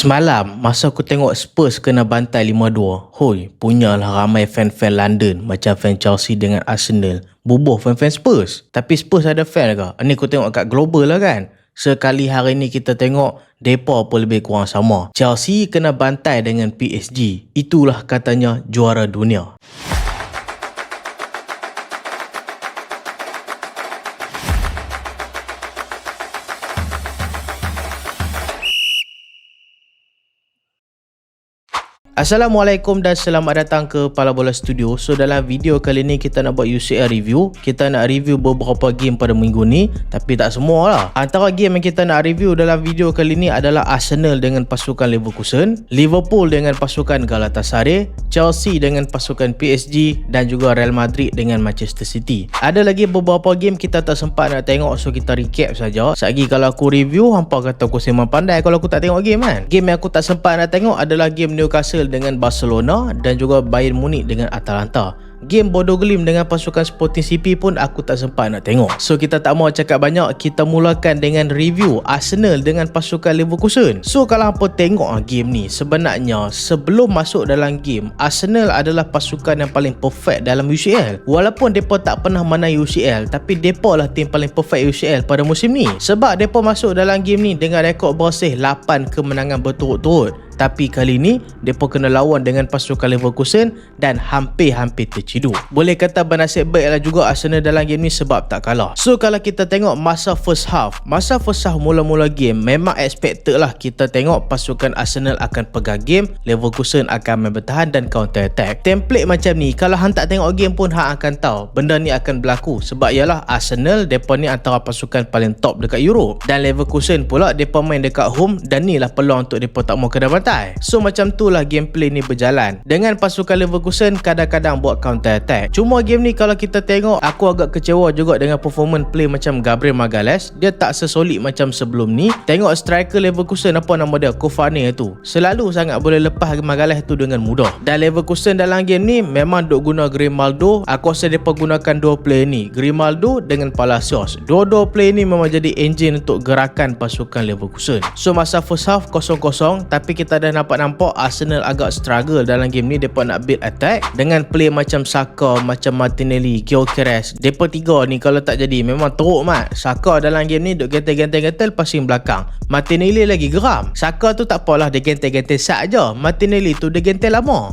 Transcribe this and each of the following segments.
Semalam, masa aku tengok Spurs kena bantai 5-2, hoi, punyalah ramai fan-fan London macam fan Chelsea dengan Arsenal. Bubuh fan-fan Spurs. Tapi Spurs ada fan ke? Ni aku tengok kat global lah kan. Sekali hari ni kita tengok, depa pun lebih kurang sama. Chelsea kena bantai dengan PSG. Itulah katanya juara dunia. Assalamualaikum dan selamat datang ke Pala Bola Studio. So dalam video kali ni kita nak buat UCL review. Kita nak review beberapa game pada minggu ni, tapi tak semua lah. Antara game yang kita nak review dalam video kali ni adalah Arsenal dengan pasukan Leverkusen, Liverpool dengan pasukan Galatasaray, Chelsea dengan pasukan PSG dan juga Real Madrid dengan Manchester City. Ada lagi beberapa game kita tak sempat nak tengok, so kita recap saja. Sekejap kalau aku review, hampa kata aku sembang pandai kalau aku tak tengok game kan. Game yang aku tak sempat nak tengok adalah game Newcastle dengan Barcelona dan juga Bayern Munich dengan Atalanta. Game Bodo Glimt dengan pasukan Sporting CP pun aku tak sempat nak tengok. So kita tak mau cakap banyak, kita mulakan dengan review Arsenal dengan pasukan Leverkusen. So kalau hampa tengok game ni, sebenarnya sebelum masuk dalam game, Arsenal adalah pasukan yang paling perfect dalam UCL. Walaupun mereka tak pernah menang UCL, tapi mereka lah tim paling perfect UCL pada musim ni. Sebab mereka masuk dalam game ni dengan rekod bersih 8 kemenangan berturut-turut. Tapi kali ni mereka kena lawan dengan pasukan Leverkusen dan hampir-hampir terciduk. Boleh kata bernasib baiklah juga Arsenal dalam game ni sebab tak kalah. So kalau kita tengok masa first half mula-mula game, memang expected lah kita tengok pasukan Arsenal akan pegang game, Leverkusen akan main bertahan dan counter attack. Template macam ni kalau hang tak tengok game pun hang akan tahu benda ni akan berlaku. Sebab ialah Arsenal mereka ni antara pasukan paling top dekat Europe, dan Leverkusen pula mereka main dekat home, dan ni lah peluang untuk mereka tak mau kena bantai. So macam tu lah gameplay ni berjalan. Dengan pasukan Leverkusen kadang-kadang buat counter attack. Cuma game ni kalau kita tengok, aku agak kecewa juga dengan performance play macam Gabriel Magalhaes. Dia tak sesolid macam sebelum ni. Tengok striker Leverkusen, apa nama dia, Kofane tu, selalu sangat boleh lepas Magalhaes tu dengan mudah. Dan Leverkusen dalam game ni memang duk guna Grimaldo. Aku rasa mereka gunakan dua player ni, Grimaldo dengan Palacios. Dua-dua player ni memang jadi engine untuk gerakan pasukan Leverkusen. So masa first half 0-0, tapi kita dah nampak Arsenal agak struggle dalam game ni. Mereka nak build attack dengan play macam Saka, macam Martinelli, Gyökeres. Mereka tiga ni kalau tak jadi memang teruk mat. Saka dalam game ni duk gentel-gentel passing belakang, Martinelli lagi geram. Saka tu tak apalah, dia gentel-gentel sat je. Martinelli tu dia gentel lama,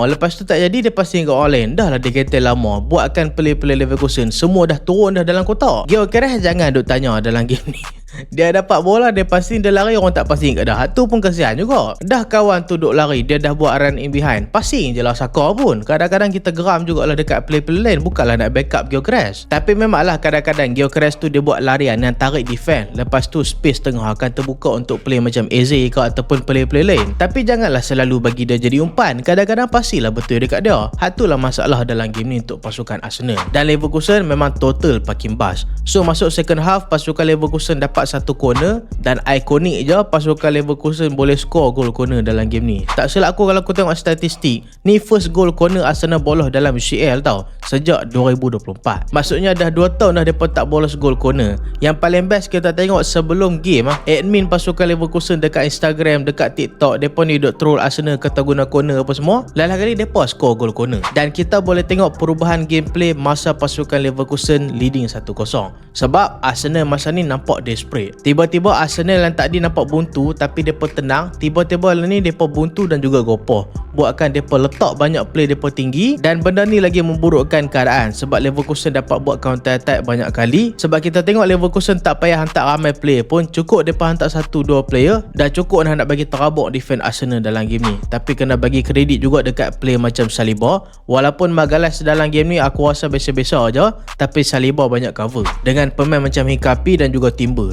lepas tu tak jadi dia passing ke orang lain. Dah lah dia gentel lama, buatkan play-play Leverkusen semua dah turun dah dalam kotak. Gyökeres jangan duk tanya dalam game ni. Dia dapat bola, dia passing, dia lari, orang tak passing kat dah. Tu pun kasihan juga. Dah kawan tu duk lari, dia dah buat run in behind, passing je lah Saka pun. Kadang-kadang kita geram jugalah dekat play-play lain, bukanlah nak backup Gyökeres. Tapi memanglah kadang-kadang Gyökeres tu dia buat larian yang tarik defense, lepas tu space tengah akan terbuka untuk play macam Eze ke ataupun play-play lain. Tapi janganlah selalu bagi dia jadi umpan. Kadang-kadang pastilah betul dekat dia. Itulah masalah dalam game ni untuk pasukan Arsenal. Dan Leverkusen memang total parking bus. So masuk second half, pasukan Leverkusen dapat satu corner, dan ikonik je pasukan Leverkusen boleh score gol corner dalam game ni. Tak silap aku kalau aku tengok statistik, ni first goal corner Arsenal bolos dalam UCL tau, sejak 2024. Maksudnya dah 2 tahun dah mereka tak bolos gol corner. Yang paling best kita tengok sebelum game, admin pasukan Leverkusen dekat Instagram, dekat TikTok, mereka ni duk troll Arsenal kata guna corner apa semua. Lain kali mereka score gol corner. Dan kita boleh tengok perubahan gameplay masa pasukan Leverkusen leading 1-0. Sebab Arsenal masa ni nampak desperate. Tiba-tiba Arsenal yang tadi nampak buntu tapi mereka tenang, tiba-tiba ni mereka buntu dan juga gopoh. Buatkan mereka letak banyak play mereka tinggi, dan benda ni lagi memburukkan keadaan sebab Leverkusen dapat buat counter attack banyak kali. Sebab kita tengok Leverkusen tak payah hantar ramai player pun, cukup mereka hantar 1-2 player dah cukup nak bagi terabuk defense Arsenal dalam game ni. Tapi kena bagi kredit juga dekat play macam Saliba. Walaupun Magalhaes dalam game ni aku rasa biasa-biasa aja, tapi Saliba banyak cover dengan pemain macam Hikapi dan juga Timber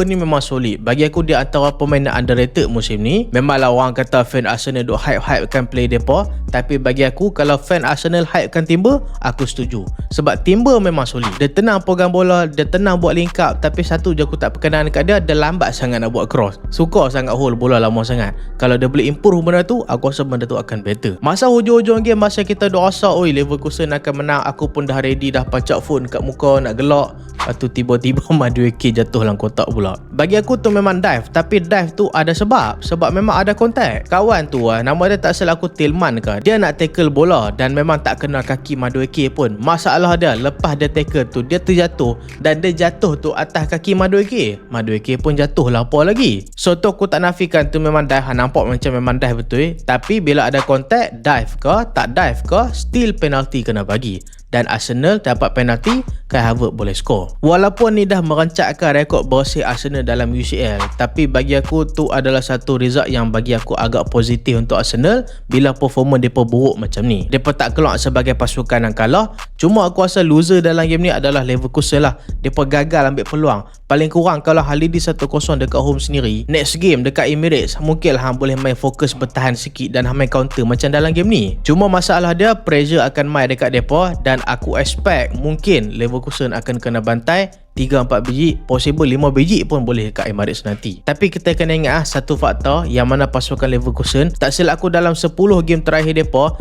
ni memang solid. Bagi aku dia antara pemain yang underrated musim ni. Memanglah orang kata fan Arsenal duk hype-hypekan play depa, tapi bagi aku kalau fan Arsenal hypekan Timber, aku setuju. Sebab Timber memang solid. Dia tenang pegang bola, dia tenang buat link up, tapi satu je aku tak perkenan dekat dia, dia lambat sangat nak buat cross. Suka sangat hold bola lama sangat. Kalau dia boleh improve benda tu, aku rasa benda tu akan better. Masa hujung-hujung game, masa kita duk rasa oi Leverkusen akan menang, aku pun dah ready, dah pancak phone kat muka nak gelak. Lepas tu tiba-tiba Madueke jatuh dalam kotak pula. Bagi aku tu memang dive, tapi dive tu ada sebab memang ada kontak. Kawan tu nama dia tak salah aku Tillman ke, dia nak tackle bola dan memang tak kena kaki Madueke pun. Masalah dia lepas dia tackle tu dia terjatuh dan dia jatuh tu atas kaki Madueke pun jatuh lah apa lagi. So tu aku tak nafikan tu memang dive, nampak macam memang dive betul tapi bila ada kontak, dive ke tak dive ke, still penalty kena bagi. Dan Arsenal dapat penalti, Kai Havertz boleh skor. Walaupun ni dah merancakkan rekod bersih Arsenal dalam UCL, tapi bagi aku tu adalah satu result yang bagi aku agak positif untuk Arsenal bila performa mereka buruk macam ni. Mereka tak keluar sebagai pasukan yang kalah. Cuma aku rasa loser dalam game ni adalah Leverkusen lah. Mereka gagal ambil peluang. Paling kurang kalau Halidi 1-0 dekat home sendiri, next game dekat Emirates mungkin hang boleh main fokus bertahan sikit dan main counter macam dalam game ni. Cuma masalah dia pressure akan main dekat mereka dan aku expect mungkin Leverkusen akan kena bantai 3-4 biji, possible 5 biji pun boleh dekat Emirates nanti. Tapi kita kena ingat satu faktor yang mana pasukan Leverkusen, tak silap aku dalam 10 game terakhir depa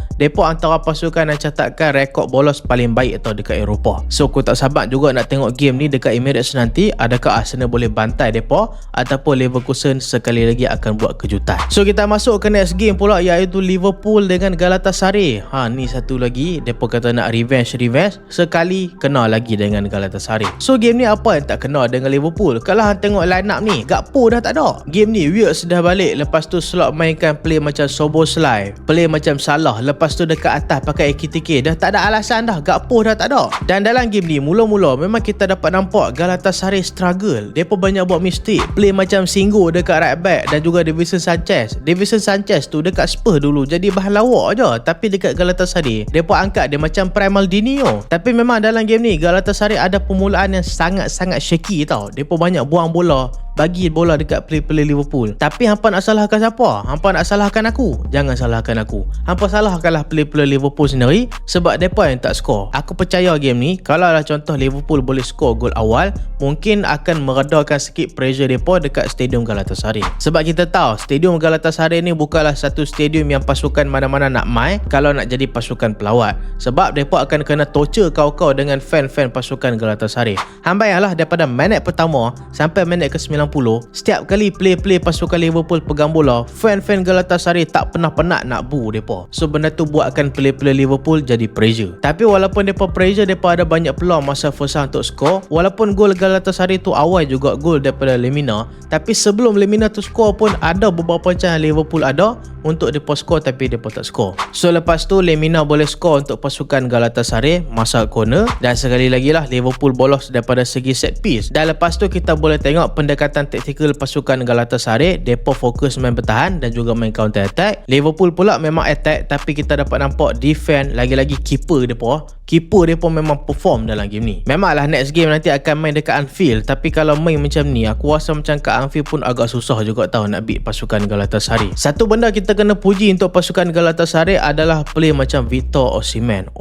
antara pasukan yang catatkan rekod bolos paling baik atau dekat Eropah. So aku tak sabar juga nak tengok game ni dekat Emirates nanti, adakah Arsenal boleh bantai depa ataupun Leverkusen sekali lagi akan buat kejutan. So kita masuk ke next game pula, iaitu Liverpool dengan Galatasaray. Ni satu lagi depa kata nak revenge sekali kena lagi dengan Galatasaray. So game ni apa yang tak kena dengan Liverpool? Kalau hang tengok line up ni, Gakpo dah tak ada. Game ni Wirtz dah balik, lepas tu Slot mainkan play macam Szoboszlai, play macam Salah, lepas tu dekat atas pakai Ekitike. Dah tak ada alasan dah, Gakpo dah tak ada. Dan dalam game ni mula-mula memang kita dapat nampak Galatasaray struggle. Depa banyak buat mistake, play macam Singo dekat right back dan juga Davinson Sanchez tu dekat Spurs dulu jadi bahan lawak je, tapi dekat Galatasaray depa angkat dia macam Ronaldinho. Tapi memang dalam game ni Galatasaray ada permulaan yang sangat shaky tau. Depa banyak buang bola, bagi bola dekat play-play Liverpool. Tapi hampa nak salahkan siapa? Hampa nak salahkan aku? Jangan salahkan aku. Hampa salahkanlah play-play Liverpool sendiri sebab depa yang tak skor. Aku percaya game ni kalau lah contoh Liverpool boleh skor gol awal, mungkin akan meredakan sikit pressure depa dekat stadium Galatasaray. Sebab kita tahu stadium Galatasaray ni bukanlah satu stadium yang pasukan mana-mana nak main kalau nak jadi pasukan pelawat. Sebab depa akan kena torture kau-kau dengan fan-fan pasukan Galatasaray. Bayanglah daripada minit pertama sampai minit ke-90, setiap kali play-play pasukan Liverpool pegang bola, fan-fan Galatasaray tak pernah penat nak boo depa. So benda tu buatkan play-play Liverpool jadi pressure. Tapi walaupun depa pressure, depa ada banyak peluang masa first half untuk skor. Walaupun gol Galatasaray tu awal juga gol daripada Lemina, tapi sebelum Lemina tu skor pun ada beberapa chance Liverpool ada untuk depa skor tapi depa tak skor. So lepas tu Lemina boleh skor untuk pasukan Galatasaray masa corner dan sekali lagi lah Liverpool bolos daripada segi set piece. Dan lepas tu kita boleh tengok pendekatan taktikal pasukan Galatasaray, depa fokus main bertahan dan juga main counter attack. Liverpool pula memang attack, tapi kita dapat nampak defend, lagi-lagi keeper depa memang perform dalam game ni. Memanglah next game nanti akan main dekat Anfield, tapi kalau main macam ni aku rasa macam kat Anfield pun agak susah juga tahu nak beat pasukan Galatasaray. Satu benda kita kena puji untuk pasukan Galatasaray adalah play macam Victor Osimhen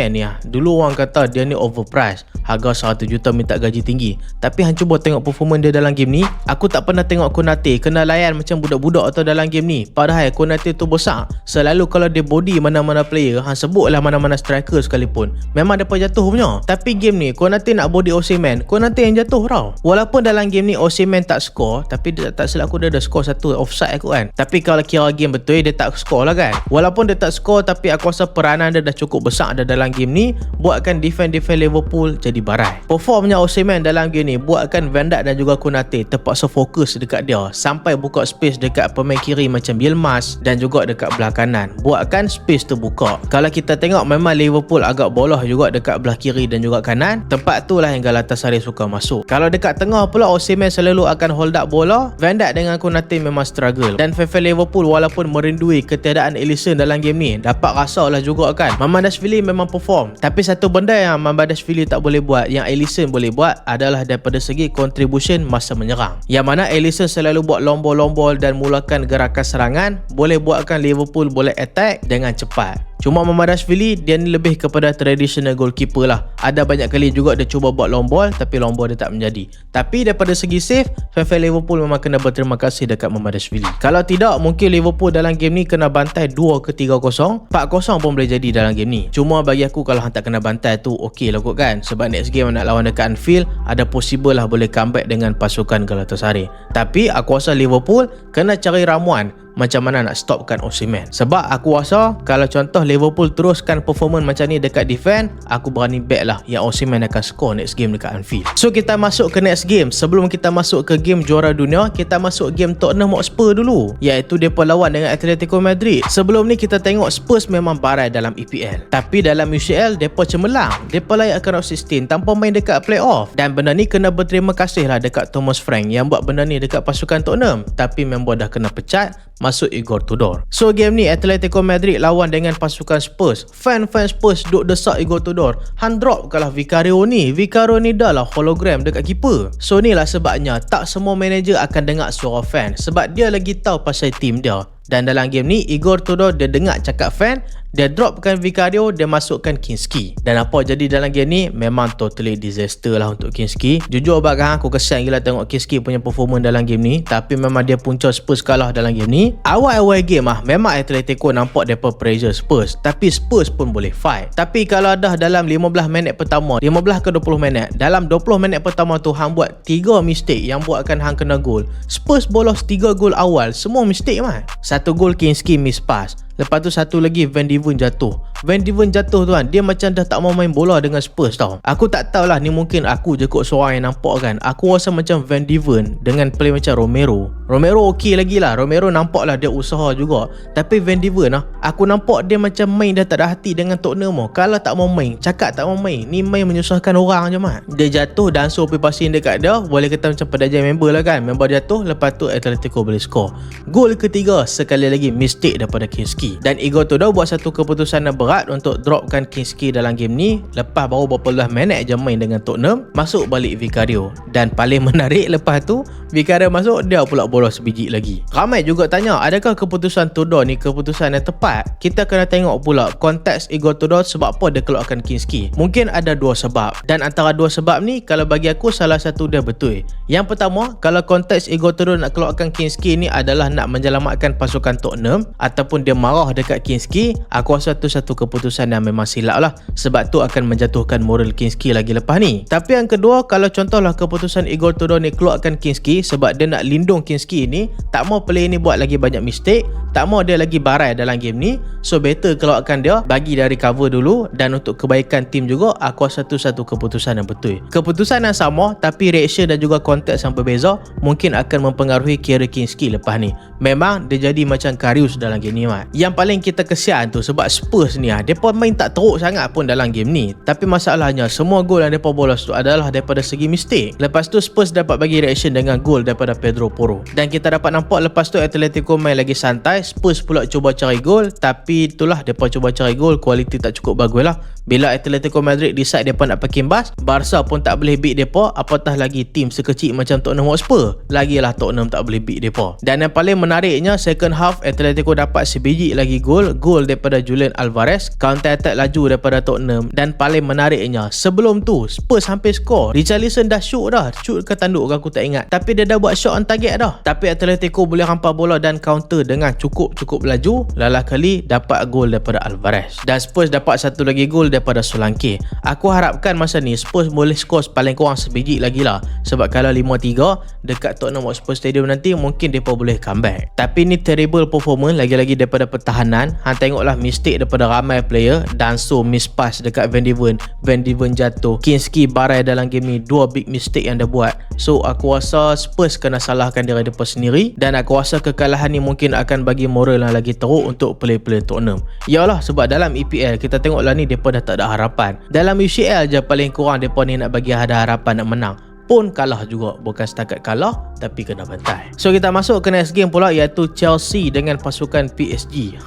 ni dulu orang kata dia ni overpriced, harga 100 juta minta gaji tinggi, tapi hang cuba tengok performance dia dalam game ni. Aku tak pernah tengok Konate kena layan macam budak-budak atau dalam game ni. Padahal Konate tu besar. Selalu kalau dia body mana-mana player, hang sebutlah mana-mana striker sekalipun, memang depa jatuh punya. Tapi game ni Konate nak body Osimhen, Konate yang jatuh tau. Walaupun dalam game ni Osimhen tak skor, tapi dia tak silap aku dia ada skor satu offside aku kan. Tapi kalau kira game betul dia tak skor lah kan. Walaupun dia tak skor, tapi aku rasa peranan dia dah cukup besar dah dalam game ni, buatkan defend Liverpool jadi barai. Performnya Osimhen dalam game ni buatkan Van Dijk dan juga Konate terpaksa fokus dekat dia sampai buka space dekat pemain kiri macam Yilmaz dan juga dekat belah kanan, buatkan space terbuka. Kalau kita tengok memang Liverpool agak bolos juga dekat belah kiri dan juga kanan, tempat tu lah yang Galatasaray suka masuk. Kalau dekat tengah pula Osimhen selalu akan hold up bola, Van Dijk dengan Konate memang struggle. Dan fan Liverpool walaupun merindui ketiadaan Alisson dalam game ni, dapat rasa lah juga kan Mamardashvili memang perform. Tapi satu benda yang Mamardashvili tak boleh buat, yang Alisson boleh buat adalah daripada segi contribution masa menyerang, yang mana Alisson selalu buat lombol-lombol dan mulakan gerakan serangan, boleh buatkan Liverpool boleh attack dengan cepat. Cuma Mamardashvili dia ni lebih kepada traditional goalkeeper lah. Ada banyak kali juga dia cuba buat long ball tapi long ball dia tak menjadi. Tapi daripada segi save, fan-fan Liverpool memang kena berterima kasih dekat Mamardashvili. Kalau tidak, mungkin Liverpool dalam game ni kena bantai 2 ke 3-0, 4-0 pun boleh jadi dalam game ni. Cuma bagi aku kalau hang tak kena bantai tu okey lah kot kan. Sebab next game nak lawan dekat Anfield, ada possible lah boleh comeback dengan pasukan Galatasaray. Tapi aku rasa Liverpool kena cari ramuan macam mana nak stopkan Osimhen. Sebab aku rasa kalau contoh Liverpool teruskan performance macam ni dekat defense, aku berani bet lah yang Osimhen akan score next game dekat Anfield. So kita masuk ke next game. Sebelum kita masuk ke game juara dunia, kita masuk game Tottenham Hotspur dulu, iaitu depa lawan dengan Atletico Madrid. Sebelum ni kita tengok Spurs memang barai dalam EPL, tapi dalam UCL depa cemerlang. Depa layak ke round 16 tanpa main dekat playoff. Dan benda ni kena berterima kasih lah dekat Thomas Frank yang buat benda ni dekat pasukan Tottenham. Tapi member dah kena pecat, masuk Igor Tudor. So game ni Atletico Madrid lawan dengan pasukan Spurs. Fan-fan Spurs duk desak Igor Tudor. Han drop kalah Vicario ni. Vicario ni dah lah hologram dekat keeper. So ni lah sebabnya tak semua manager akan dengar suara fan, sebab dia lagi tahu pasal team dia. Dan dalam game ni Igor Tudor dia dengar cakap fan, dia dropkan Vicario, dia masukkan Kinski. Dan apa jadi dalam game ni memang totally disaster lah untuk Kinski. Jujur abang aku kesian gila tengok Kinski punya performance dalam game ni. Tapi memang dia punca Spurs kalah dalam game ni. Awal-awal game memang Atletico nampak depa pressure Spurs, tapi Spurs pun boleh fight. Tapi kalau dah dalam 15 minit pertama, 15 ke 20 minit, dalam 20 minit pertama tu hang buat 3 mistake yang buatkan hang kena gol. Spurs bolos 3 gol awal, semua mistake mah. Satu gol Kinski miss pass. Lepas tu satu lagi Van de Ven jatuh. Van de Ven jatuh tuan, dia macam dah tak mau main bola dengan Spurs tau. Aku tak tahulah, ni mungkin aku je kot seorang yang nampak kan. Aku rasa macam Van de Ven dengan play macam Romero okey lagi lah. Romero nampak lah dia usaha juga. Tapi Van de Ven aku nampak dia macam main dah tak ada hati dengan Tottenham. Kalau tak mau main, cakap tak mau main, ni main menyusahkan orang je mat. Dia jatuh dan so pergi passing dekat dia, boleh kata macam pedagang member lah kan. Member jatuh, lepas tu Atletico boleh score. Gol ketiga sekali lagi mistake daripada Kinski. Dan Igor Tudor buat satu keputusan yang berat untuk dropkan Kinski dalam game ni. Lepas baru berapa belas minit je main dengan Tottenham, masuk balik Vicario. Dan paling menarik lepas tu Vicario masuk, dia pula bolos sebiji lagi. Ramai juga tanya, adakah keputusan Tudor ni keputusan yang tepat? Kita kena tengok pula konteks Igor Tudor sebab apa dia keluarkan Kinski. Mungkin ada dua sebab, dan antara dua sebab ni kalau bagi aku salah satu dia betul. Yang pertama, kalau konteks Igor Tudor nak keluarkan Kinski ni adalah nak menyelamatkan pasukan Tottenham ataupun dia marah dekat Kinski, aku rasa tu satu keputusan yang memang silap lah, sebab tu akan menjatuhkan moral Kinski lagi lepas ni. Tapi yang kedua, kalau contohlah keputusan Igor Tudor ni keluarkan Kinski sebab dia nak lindung Kinski ni, tak mau play ni buat lagi banyak mistake, tak mau dia lagi barai dalam game ni, so better keluarkan dia, bagi dari cover dulu. Dan untuk kebaikan tim juga, aku rasa tu satu keputusan yang betul. Keputusan yang sama tapi reaction dan juga konteks yang berbeza mungkin akan mempengaruhi career Kinski lepas ni. Memang dia jadi macam Karius dalam game ni mat. Yang paling kita kesian tu sebab Spurs ni depa main tak teruk sangat pun dalam game ni, tapi masalahnya semua gol yang depa bolos tu adalah daripada segi mistake. Lepas tu Spurs dapat bagi reaction dengan gol daripada Pedro Porro. Dan kita dapat nampak lepas tu Atletico main lagi santai, Spurs pula cuba cari gol, tapi itulah depa cuba cari gol, kualiti tak cukup bagus lah. Bila Atletico Madrid decide depa nak pakai bas, Barca pun tak boleh beat depa, apatah lagi tim sekecil macam Tottenham Hotspur. Lagilah Tottenham tak boleh beat depa. Dan yang paling menariknya, second half Atletico dapat sebiji lagi gol daripada Julian Alvarez, counter attack laju daripada Tottenham. Dan paling menariknya, sebelum tu Spurs hampir skor. Richarlison dah shoot ke tanduk ke aku tak ingat, tapi dia dah buat shot on target dah. Tapi Atletico boleh hampa bola dan counter dengan cukup laju. Lalah kali dapat gol daripada Alvarez. Dan Spurs dapat satu lagi gol daripada Solanke. Aku harapkan masa ni Spurs boleh skor paling kurang sebiji lagi lah, sebab kalau 5-3 dekat Tottenham Hotspur Stadium nanti, mungkin mereka boleh comeback. Tapi ni terrible performance lagi-lagi daripada pertahanan. Hang tengoklah mistake daripada ramai player. Danso miss pass dekat Van de Ven jatuh, Kinski barai dalam game ni, dua big mistake yang dia buat. So aku rasa Spurs kena salahkan diri mereka sendiri, dan aku rasa kekalahan ni mungkin akan bagi moral yang lagi teruk untuk player-player Tottenham. Yalah, sebab dalam EPL kita tengoklah ni mereka dah tak ada harapan. Dalam UCL je paling kurang mereka ni nak bagi ada harapan nak menang, pun kalah juga. Bukan setakat kalah, tapi kena bantai. So kita masuk ke next game pula, iaitu Chelsea dengan pasukan PSG.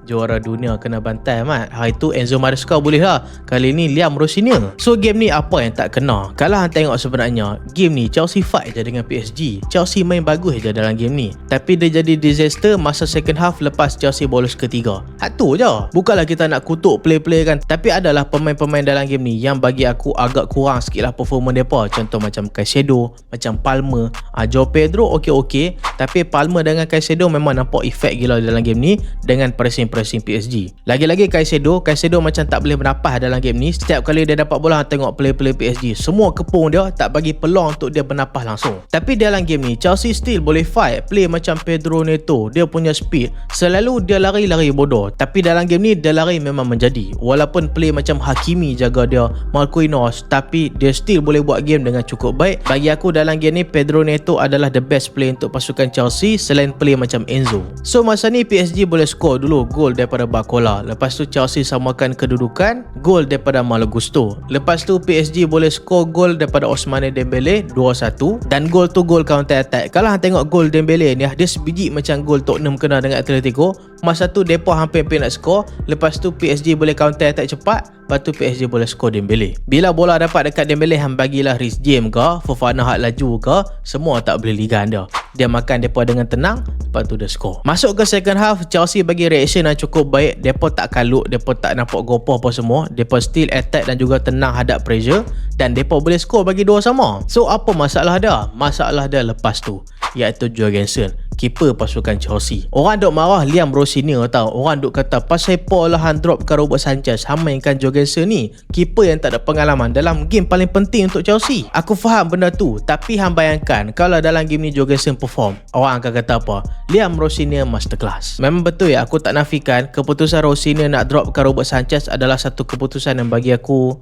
juara dunia kena bantai mat. Hari tu Enzo Maresca boleh lah, kali ni Liam Rosignol. So game ni apa yang tak kena? Kalau hang tengok sebenarnya game ni Chelsea fight je dengan PSG. Chelsea main bagus je dalam game ni, tapi dia jadi disaster masa second half lepas Chelsea bolos ketiga. Hak tu je. Bukanlah kita nak kutuk play-play kan, tapi adalah pemain-pemain dalam game ni yang bagi aku agak kurang sikit lah performance mereka. Contoh macam Caicedo, macam Palmer, Joao Pedro okey, tapi Palmer dengan Caicedo memang nampak efek gila dalam game ni dengan pressing PSG. Lagi-lagi Caicedo macam tak boleh bernafas dalam game ni. Setiap kali dia dapat bola, tengok play-play PSG semua kepung dia, tak bagi peluang untuk dia bernafas langsung. Tapi dalam game ni Chelsea still boleh fight. Play macam Pedro Neto, dia punya speed, selalu dia lari bodoh, tapi dalam game ni dia lari memang menjadi. Walaupun play macam Hakimi jaga dia, Marquinhos, tapi dia still boleh buat game dengan cukup baik. Bagi aku dalam game ni Pedro Neto adalah the best play untuk pasukan Chelsea selain play macam Enzo. So masa ni PSG boleh skor dulu gol daripada Barcola, lepas tu Chelsea samakan kedudukan, gol daripada Malo Gusto, lepas tu PSG boleh skor gol daripada Ousmane Dembele 2-1, dan gol tu gol counter attack. Kalau hang tengok gol Dembele ni, dia sebiji macam gol Tottenham kena dengan Atletico. Masa tu depa hampir nak skor, lepas tu PSG boleh counter attack cepat, lepas tu PSG boleh skor Dembele. Bila bola dapat dekat Dembele, hang bagilah Reece James ke Fofana hak laju ke, semua tak boleh ligan dia makan depa dengan tenang, lepas tu dia skor. Masuk ke second half, Chelsea bagi reaction yang cukup baik. Depa tak kalut, depa tak nampak gopoh apa semua, depa still attack dan juga tenang hadap pressure, dan depa boleh skor bagi 2 sama. So apa masalah dia? Masalah dia lepas tu, iaitu Jorgensen, keeper pasukan Chelsea. Orang duk marah Liam Rosignol tau. Orang duk kata pasal apa lah han dropkan Robert Sanchez, han mainkan Jorgensen ni, keeper yang tak ada pengalaman dalam game paling penting untuk Chelsea. Aku faham benda tu, tapi han bayangkan kalau dalam game ni Jorgensen perform, orang akan kata apa? Liam Rosignol masterclass. Memang betul ya, aku tak nafikan keputusan Rosignol nak dropkan Robert Sanchez adalah satu keputusan yang bagi aku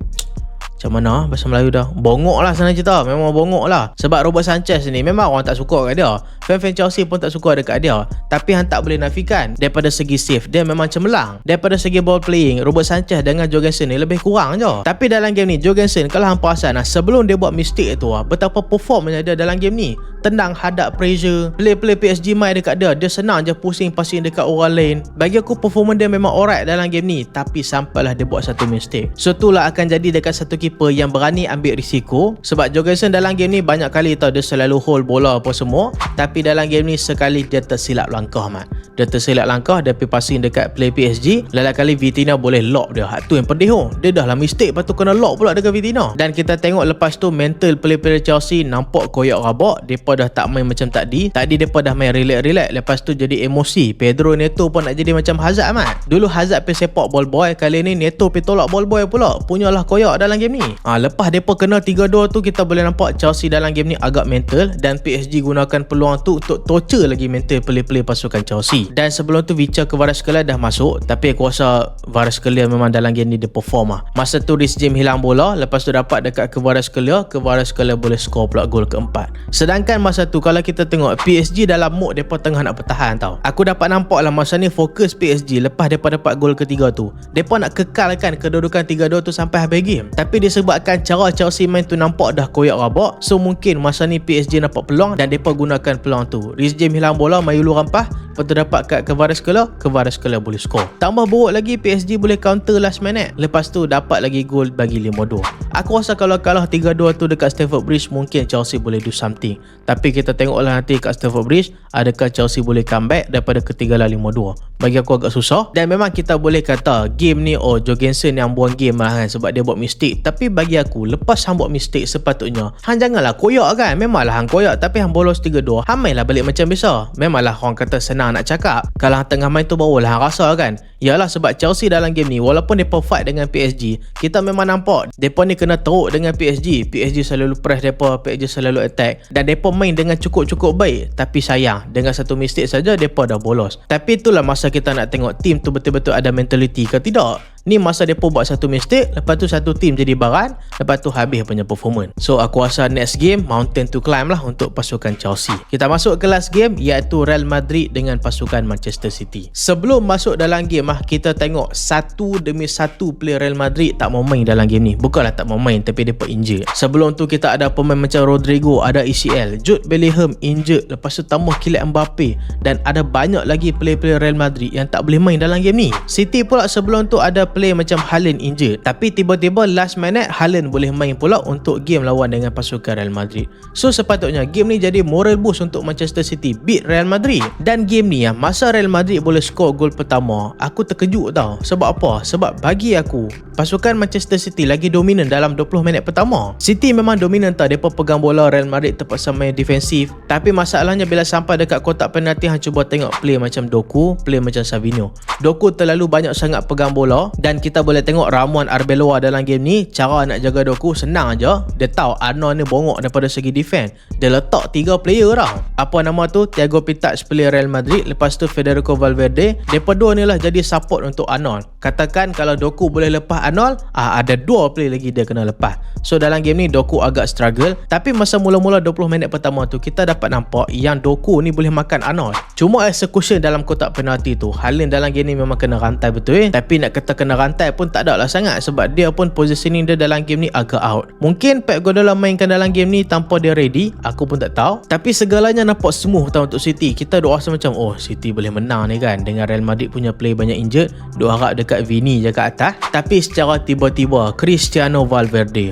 macam mana bahasa Melayu dah, bongok lah senang cerita. Memang bongok lah. Sebab Robert Sanchez ni memang orang tak suka kat dia, fan-fan Chelsea pun tak suka dekat dia, tapi hang tak boleh nafikan daripada segi save dia memang cemerlang. Daripada segi ball playing, Robert Sanchez dengan Jorgensen ni lebih kurang je. Tapi dalam game ni Jorgensen, kalau hang perasan sebelum dia buat mistake tu betapa performnya dia dalam game ni. Tenang hadap pressure, play PSG main dekat dia, dia senang je pusing-pasing dekat orang lain. Bagi aku performance dia memang alright dalam game ni, tapi sampailah dia buat satu mistake. So itulah akan jadi dekat satu keeper yang berani ambil risiko. Sebab Jorgensen dalam game ni banyak kali tau dia selalu hold bola apa semua, tapi dalam game ni sekali dia tersilap langkah mat. Dia tersilap langkah, dia pergi passing dekat play PSG, lain kali Vitinha boleh lock dia. Hak tu yang pedih dia dah lah mistake, lepas tu kena lock pula dekat Vitinha. Dan kita tengok lepas tu mental player Chelsea nampak koyak rabak. Depa dah tak main macam tadi depa dah main relax, lepas tu jadi emosi. Pedro Neto pun nak jadi macam Hazard mat. Dulu Hazard pergi sepak ball boy, kali ni Neto pergi tolak ball boy pula. Punyalah koyak dalam game ni. Lepas depa kena 3-2 tu, kita boleh nampak Chelsea dalam game ni agak mental, dan PSG gunakan peluang tu untuk torture lagi mental play pasukan Chelsea. Dan sebelum tu Vicha Kvaratskhelia dah masuk, tapi aku rasa Kvaratskhelia memang dalam game ni dia perform Masa tu Reece James hilang bola, lepas tu dapat dekat Kvaratskhelia boleh skor pula gol keempat. Sedangkan masa tu kalau kita tengok PSG dalam mood depa tengah nak bertahan tau. Aku dapat nampak lah masa ni fokus PSG lepas depa dapat gol ketiga tu, depa nak kekalkan kedudukan 3-2 tu sampai habis game. Tapi disebabkan cara Chelsea main tu nampak dah koyak rabak, so mungkin masa ni PSG nampak peluang dan depa gunakan peluang tu. Reece James hilang bola, Mayulu rampah, lepas tu dapat kat Kvaratskhelia boleh skor. Tambah buruk lagi PSG boleh counter last minute, lepas tu dapat lagi gol bagi 5-2. Aku rasa kalau kalah 3-2 tu dekat Stamford Bridge mungkin Chelsea boleh do something, tapi kita tengoklah nanti kat Stamford Bridge adakah Chelsea boleh comeback daripada ketinggalan 5-2. Bagi aku agak susah, dan memang kita boleh kata game ni Jorgensen yang buang game lah kan, sebab dia buat mistake. Tapi bagi aku lepas hang buat mistake sepatutnya hang janganlah koyak kan. Memanglah hang koyak, tapi hang bolos 3-2, hang mainlah balik macam biasa. Memanglah orang kata senang nak cakap, kalau hang tengah main tu barulah hang rasa kan. Yalah, sebab Chelsea dalam game ni walaupun depa fight dengan PSG, kita memang nampak depa ni kena teruk dengan PSG selalu press depa, PSG selalu attack, dan depa main dengan cukup baik. Tapi sayang, dengan satu mistake saja depa dah bolos. Tapi itulah masa kita nak tengok tim tu betul-betul ada mentality ke tidak. Ni masa mereka buat satu mistake, lepas tu satu team jadi baran, lepas tu habis punya performance. So aku rasa next game mountain to climb lah untuk pasukan Chelsea. Kita masuk ke last game, iaitu Real Madrid dengan pasukan Manchester City. Sebelum masuk dalam game kita tengok satu demi satu player Real Madrid tak mau main dalam game ni. Bukanlah tak mau main, tapi mereka injured. Sebelum tu kita ada pemain macam Rodrigo, ada ECL, Jude Bellingham injured, lepas tu tambah Kylian Mbappe, dan ada banyak lagi player-player Real Madrid yang tak boleh main dalam game ni. City pula sebelum tu ada player macam Haaland injured, tapi tiba-tiba last minute Haaland boleh main pula untuk game lawan dengan pasukan Real Madrid. So sepatutnya game ni jadi moral boost untuk Manchester City beat Real Madrid. Dan game ni masa Real Madrid boleh skor gol pertama, aku terkejut tau. Sebab apa? Sebab bagi aku pasukan Manchester City lagi dominan dalam 20 minit pertama. City memang dominan tau, mereka pegang bola, Real Madrid terpaksa main defensif. Tapi masalahnya bila sampai dekat kotak penalti, hang cuba tengok play macam Doku, play macam Savinho. Doku terlalu banyak sangat pegang bola, dan kita boleh tengok ramuan Arbeloa dalam game ni. Cara nak jaga Doku senang aja. Dia tahu Arnold ni bongok daripada segi defense, dia letak 3 player tau. Apa nama tu? Thiago Pitach player Real Madrid, lepas tu Federico Valverde. Mereka dua ni lah jadi support untuk Arnold. Katakan kalau Doku boleh lepas Arnold, ada 2 play lagi dia kena lepas. So dalam game ni Doku agak struggle, tapi masa mula-mula 20 minit pertama tu kita dapat nampak yang Doku ni boleh makan Arnold. Cuma execution dalam kotak penalti tu, Haaland dalam game ni memang kena rantai betul. Tapi nak kata kena rantai pun tak ada lah sangat, sebab dia pun positioning dia dalam game ni agak out. Mungkin Pep Guardiola mainkan dalam game ni tanpa dia ready, aku pun tak tahu. Tapi segalanya nampak smooth tau untuk City. Kita doa macam City boleh menang ni kan, dengan Real Madrid punya play banyak injured. Doa harap dekat Vini je kat atas. Tapi secara tiba-tiba Cristiano Valverde,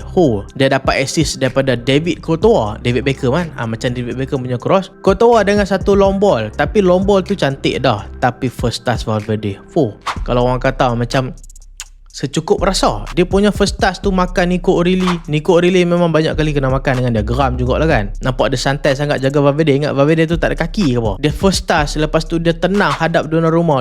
dia dapat assist daripada David Courtois, David Beckham kan, macam David Beckham punya cross. Courtois dengan satu long ball, tapi long ball tu cantik dah, tapi first touch Valverde, kalau orang kata macam secukup rasa. Dia punya first touch tu makan Nico O'Reilly memang banyak kali kena makan dengan dia. Geram jugalah kan. Nampak dia santai sangat jaga Valverde. Ingat Valverde tu tak ada kaki ke apa. Dia first touch, lepas tu dia tenang hadap Donnarumma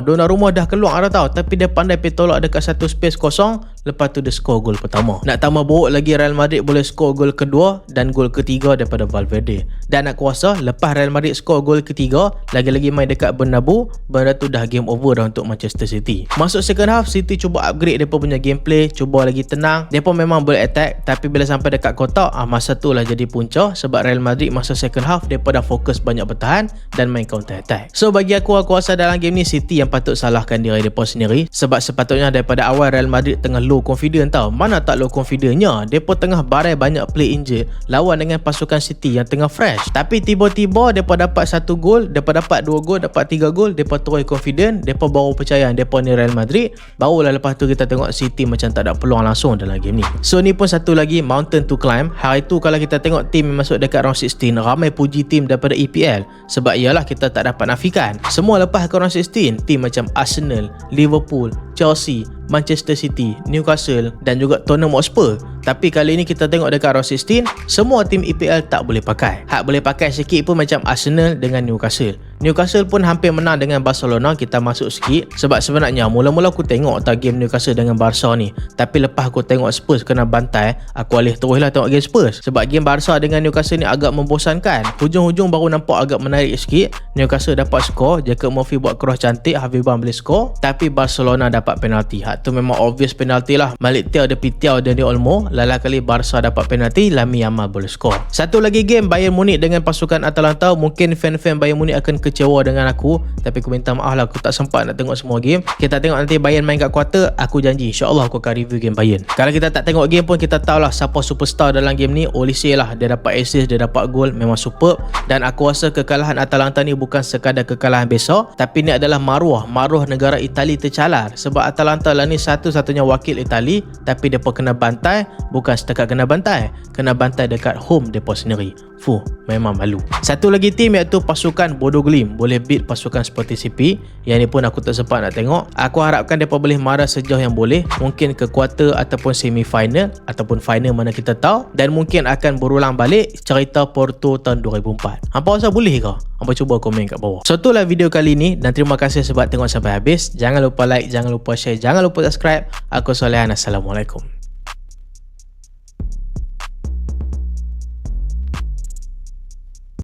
dah keluar dah tau, tapi dia pandai pergi tolak dekat satu space kosong. Lepas tu dia skor gol pertama. Nak tambah buruk lagi, Real Madrid boleh skor gol kedua dan gol ketiga daripada Valverde. Dan aku rasa lepas Real Madrid skor gol ketiga, lagi-lagi main dekat Bernabeu, benda tu dah game over dah untuk Manchester City. Masuk second half, City cuba upgrade depa punya gameplay, cuba lagi tenang. Depa memang boleh attack, tapi bila sampai dekat kotak, masa tu lah jadi punca. Sebab Real Madrid masa second half depa dah fokus banyak bertahan dan main counter attack. So bagi aku rasa dalam game ni City yang patut salahkan diri depa sendiri. Sebab sepatutnya daripada awal Real Madrid tengah low confident tau. Mana tak low confidentnya, depa tengah barai banyak play injured lawan dengan pasukan City yang tengah fresh. Tapi tiba-tiba depa dapat 1 gol, depa dapat 2 gol, dapat 3 gol, depa terus confident, depa baru percaya depa ni Real Madrid. Barulah lepas tu kita tengok City macam tak ada peluang langsung dalam game ni. So ni pun satu lagi mountain to climb. Hari tu kalau kita tengok tim yang masuk dekat round 16, ramai puji tim daripada EPL. Sebab iyalah kita tak dapat nafikan, semua lepas ke round 16 tim macam Arsenal, Liverpool, Chelsea, Manchester City, Newcastle dan juga Tottenham Hotspur. Tapi kali ni kita tengok dekat round 16, semua tim EPL tak boleh pakai. Hak boleh pakai sikit pun macam Arsenal dengan Newcastle. Newcastle pun hampir menang dengan Barcelona. Kita masuk sikit sebab sebenarnya mula-mula aku tengok game Newcastle dengan Barca ni, tapi lepas aku tengok Spurs kena bantai, aku alih teruslah tengok game Spurs. Sebab game Barca dengan Newcastle ni agak membosankan. Hujung-hujung baru nampak agak menarik sikit. Newcastle dapat skor, Jacob Murphy buat cross cantik, Harvey Barnes boleh skor, tapi Barcelona dapat penalti. Hak tu memang obvious penalti lah. Malik Thiaw dia pitiau Dani Olmo. Lala kali Barca dapat penalti, Lamine Yamal boleh skor. Satu lagi game Bayern Munich dengan pasukan Atalanta. Mungkin fan-fan Bayern Munich akan kecewa dengan aku, tapi aku minta maaf lah, aku tak sempat nak tengok semua game. Kita tengok nanti Bayern main kat quarter. Aku janji insyaAllah aku akan review game Bayern. Kalau kita tak tengok game pun kita tahulah siapa superstar dalam game ni. Olise lah, dia dapat assist, dia dapat gol, memang superb. Dan aku rasa kekalahan Atalanta ni bukan sekadar kekalahan besar, tapi ni adalah maruah negara Itali tercalar. Sebab Atalanta lah ni satu-satunya wakil Itali, tapi depa kena bantai. Bukan setakat kena bantai dekat home depa sendiri. Memang malu. Satu lagi tim iaitu pasukan Bodo Glimt boleh beat pasukan Sporting CP. Yang ni pun aku tak sempat nak tengok. Aku harapkan mereka boleh marah sejauh yang boleh, mungkin ke quarter ataupun semi final ataupun final, mana kita tahu. Dan mungkin akan berulang balik cerita Porto tahun 2004. Hampa rasa boleh ke? Hampa cuba komen kat bawah. So itulah video kali ni, dan terima kasih sebab tengok sampai habis. Jangan lupa like, jangan lupa share, jangan lupa subscribe. Aku Solehan, Assalamualaikum.